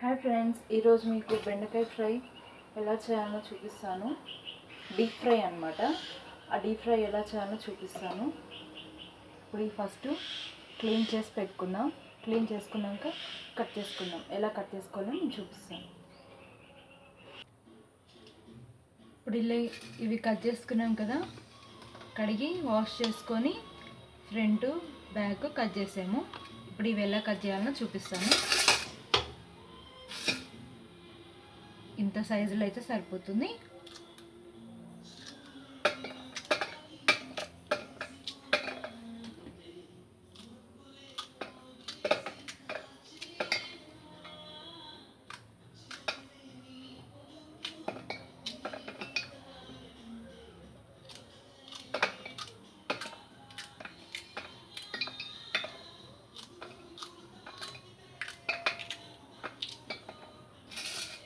Hi friends, ఈరోజు మీకు బెండకాయ ఫ్రై ఎలా చేయాలో చూపిస్తాను. డీప్ ఫ్రై అన్నమాట. ఆ డీప్ ఫ్రై ఎలా చేయాలో చూపిస్తాను. ఇప్పుడు ఫస్ట్ క్లీన్ చేసి పెట్టుకుందాం. క్లీన్ చేసుకున్నాక కట్ చేసుకుందాం. ఎలా కట్ చేసుకోవాలో నేను చూపిస్తాను. ఇప్పుడు ఇవి కట్ చేసుకున్నాం కదా, కడిగి వాష్ చేసుకొని ఫ్రంట్ బ్యాక్ కట్ చేసాము. ఇప్పుడు ఇవి ఎలా కట్ చేయాలో చూపిస్తాను. ఇంత సైజులో అయితే సరిపోతుంది.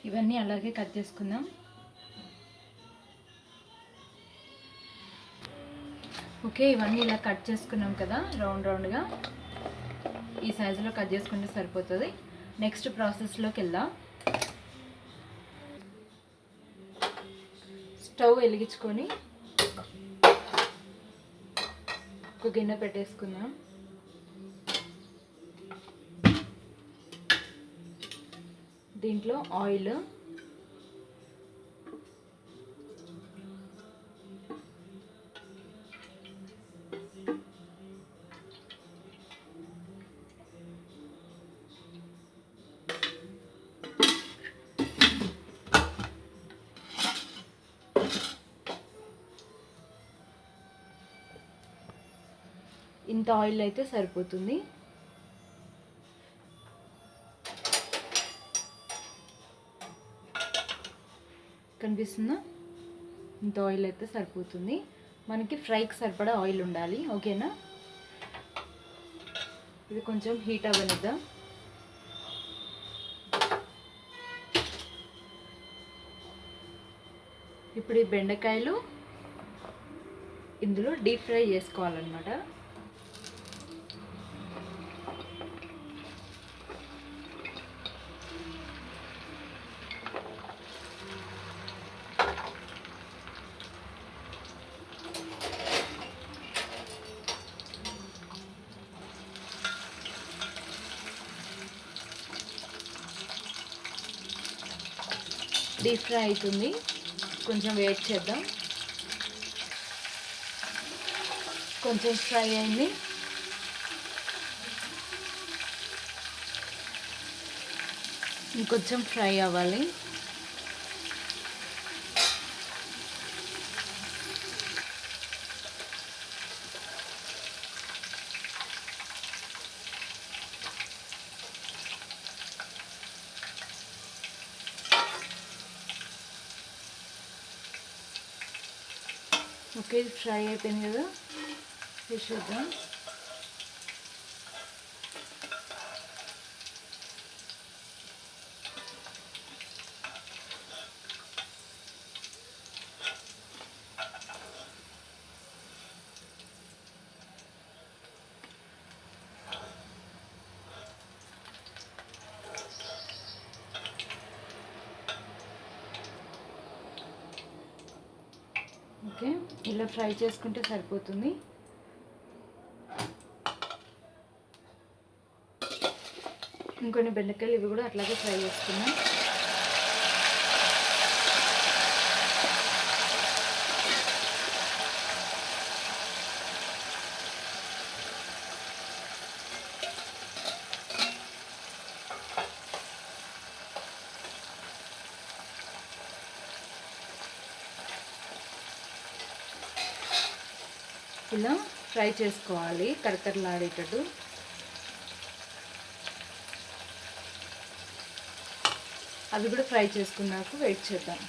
ఇవన్నీ అలాగే కట్ చేసుకుందాం. ఓకే, ఇవన్నీ ఇలా కట్ చేసుకున్నాం కదా, రౌండ్గా ఈ సైజులో కట్ చేసుకుంటే సరిపోతుంది. నెక్స్ట్ ప్రాసెస్లోకి వెళ్దాం. స్టవ్ వెలిగించుకొని ఒక గిన్నె పెట్టేసుకుందాం. దీంట్లో ఆయిల్, ఇంత ఆయిల్ అయితే సరిపోతుంది. కనిపిస్తుందా? ఇంత ఆయిల్ అయితే సరిపోతుంది. మనకి ఫ్రైకి సరిపడా ఆయిల్ ఉండాలి. ఓకేనా? ఇది కొంచెం హీట్ అవ్వనిద్దాం. ఇప్పుడు ఈ బెండకాయలు ఇందులో డీప్ ఫ్రై చేసుకోవాలన్నమాట. డీప్ ఫ్రై అవుతుంది, కొంచెం వెయిట్ చేద్దాం. కొంచెం ఫ్రై అయింది. ఇంకొంచెం ఫ్రై అవ్వాలి. ఓకే, ఫ్రై అయిపోయింది కదా, వేసేద్దాం. ఓకే, ఇలా ఫ్రై చేసుకుంటే సరిపోతుంది. ఇంకొన్ని బెండకాయలు ఇవి కూడా అట్లాగే ఫ్రై చేసుకున్నాం. ఇలా ఫ్రై చేసుకోవాలి కరకరలాడేటట్టు. అవి కూడా ఫ్రై చేసుకున్నాక వెయిట్ చేద్దాం.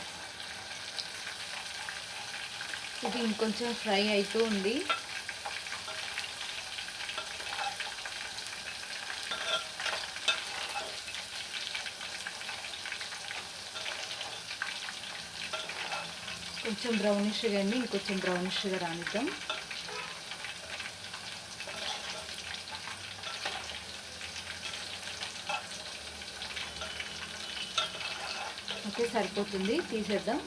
ఇది ఇంకొంచెం ఫ్రై అవుతూ ఉంది. కొంచెం బ్రౌనిష్గా అయింది, ఇంకొంచెం బ్రౌనిష్గా రానిద్దాం. ఓకే, సరిపోతుంది, తీసేద్దాం.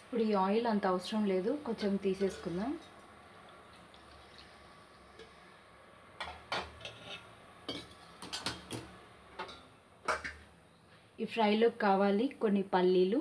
ఇప్పుడు ఈ ఆయిల్ అంత అవసరం లేదు, కొంచెం తీసేసుకుందాం. ఈ ఫ్రైలోకి కావాలి కొన్ని పల్లీలు,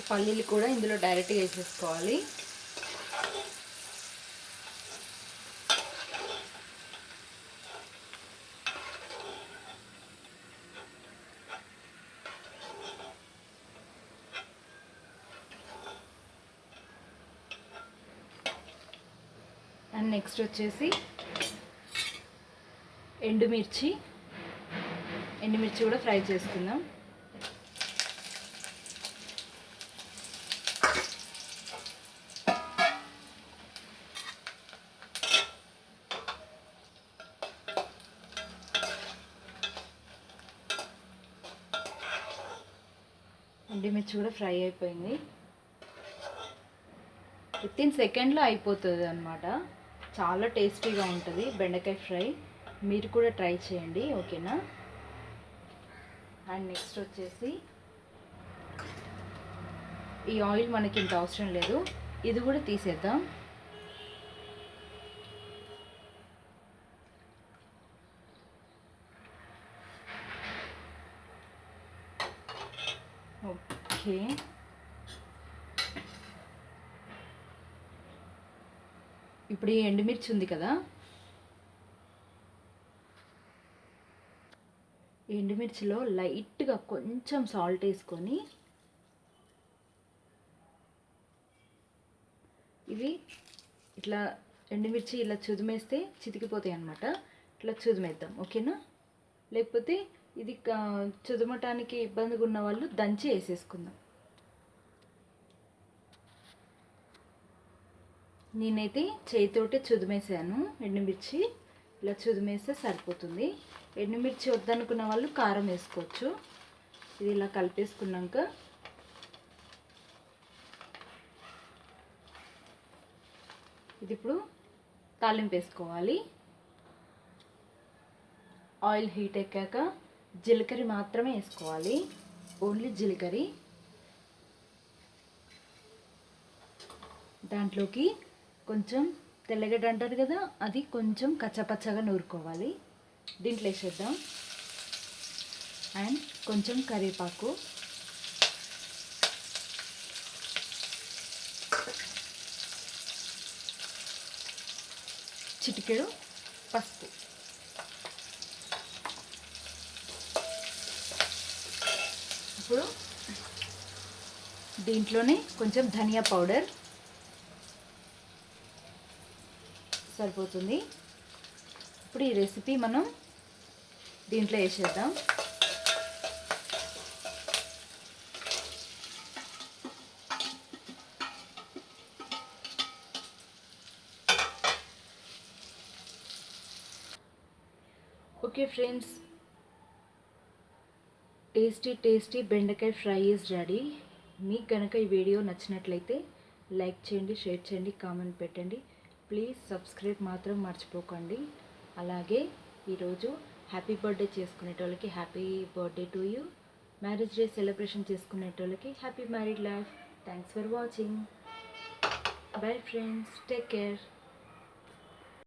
పల్లీలు కూడా ఇందులో డైరెక్ట్గా వేసేసుకోవాలి. అండ్ నెక్స్ట్ వచ్చేసి ఎండుమిర్చి కూడా ఫ్రై చేసుకుందాం. ఎండుమిర్చి కూడా ఫ్రై అయిపోయింది. వితిన్ సెకండ్లో అయిపోతుంది అన్నమాట. చాలా టేస్టీగా ఉంటుంది బెండకాయ ఫ్రై. మీరు కూడా ట్రై చేయండి, ఓకేనా? అండ్ నెక్స్ట్ వచ్చేసి ఈ ఆయిల్ మనకి ఇంత అవసరం లేదు, ఇది కూడా తీసేద్దాం. ఓకే, ఇప్పుడు ఈ ఎండుమిర్చి ఉంది కదా, ఎండుమిర్చిలో లైట్గా కొంచెం సాల్ట్ వేసుకొని ఇవి ఇట్లా ఎండుమిర్చి ఇలా చుదిమేస్తే చితికిపోతాయి అన్నమాట. ఇట్లా చుదిమేద్దాం, ఓకేనా? లేకపోతే ఇది చుదమటానికి ఇబ్బందిగా ఉన్న వాళ్ళు దంచి వేసేసుకుందాం. నేనైతే చేతితోటే చుదిమేసాను ఎండుమిర్చి. ఇలా చుదిమేస్తే సరిపోతుంది. ఎండుమిర్చి వద్దనుకున్న వాళ్ళు కారం వేసుకోవచ్చు. ఇది ఇలా కలిపేసుకున్నాక ఇది ఇప్పుడు తాలింపు వేసుకోవాలి. ఆయిల్ హీట్ ఎక్కాక జీలకర్ర మాత్రమే వేసుకోవాలి, ఓన్లీ జీలకర్ర. దాంట్లోకి కొంచెం తెల్లగడ్డ అంటారు కదా, అది కొంచెం కచ్చపచ్చగా నూరుకోవాలి. దీంట్లో వేసేద్దాం. అండ్ కొంచెం కరివేపాకు, చిటికెడు పసుపు, ఇప్పుడు దీంట్లోనే కొంచెం ధనియా పౌడర్ సరిపోతుంది. ఇప్పుడు ఈ రెసిపీ మనం దీంట్లో వేసేద్దాం. ఓకే ఫ్రెండ్స్, టేస్టీ బెండకాయ ఫ్రై ఈజ్ రెడీ. మీకు కనుక ఈ వీడియో నచ్చినట్లయితే లైక్ చేయండి, షేర్ చేయండి, కామెంట్ పెట్టండి. ప్లీజ్ సబ్స్క్రైబ్ మాత్రం మర్చిపోకండి. అలాగే ఈరోజు హ్యాపీ బర్త్డే చేసుకునేటోళ్ళకి happy birthday to you, marriage day celebration చేసుకునేటోళ్ళకి happy married life. Thanks for watching. Bye friends, take care.